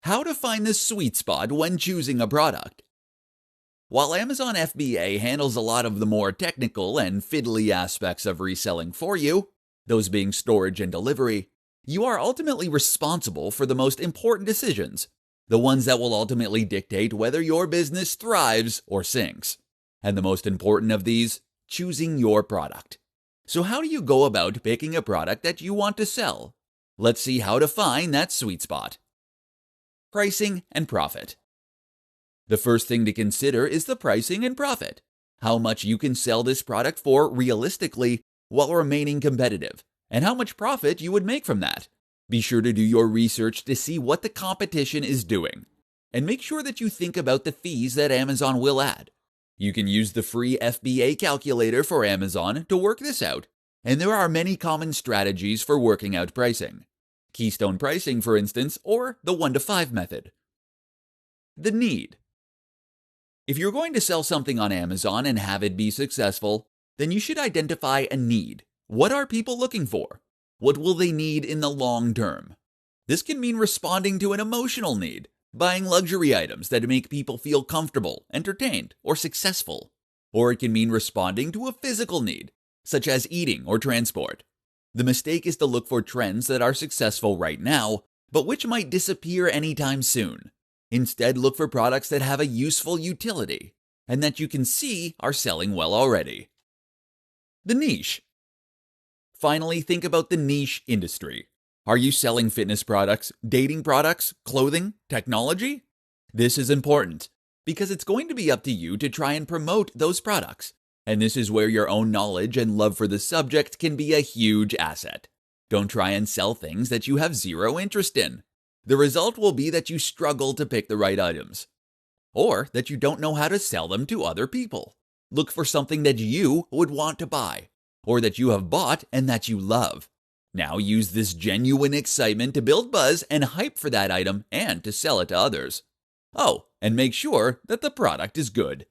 How to find the sweet spot when choosing a product. While Amazon FBA handles a lot of the more technical and fiddly aspects of reselling for you, those being storage and delivery, you are ultimately responsible for the most important decisions, the ones that will ultimately dictate whether your business thrives or sinks. And the most important of these, choosing your product. So how do you go about picking a product that you want to sell? Let's see how to find that sweet spot. Pricing and profit. The first thing to consider is the pricing and profit. How much you can sell this product for realistically while remaining competitive, and how much profit you would make from that. Be sure to do your research to see what the competition is doing, and make sure that you think about the fees that Amazon will add. You can use the free FBA calculator for Amazon to work this out, and there are many common strategies for working out pricing. Keystone pricing, for instance, or the 1 to 5 method. The need. If you're going to sell something on Amazon and have it be successful, then you should identify a need. What are people looking for? What will they need in the long term? This can mean responding to an emotional need, buying luxury items that make people feel comfortable, entertained, or successful. Or it can mean responding to a physical need, such as eating or transport. The mistake is to look for trends that are successful right now, but which might disappear anytime soon. Instead, look for products that have a useful utility, and that you can see are selling well already. The niche. Finally, think about the niche industry. Are you selling fitness products, dating products, clothing, technology? This is important, because it's going to be up to you to try and promote those products. And this is where your own knowledge and love for the subject can be a huge asset. Don't try and sell things that you have zero interest in. The result will be that you struggle to pick the right items, or that you don't know how to sell them to other people. Look for something that you would want to buy, or that you have bought and that you love. Now use this genuine excitement to build buzz and hype for that item and to sell it to others. Oh, and make sure that the product is good.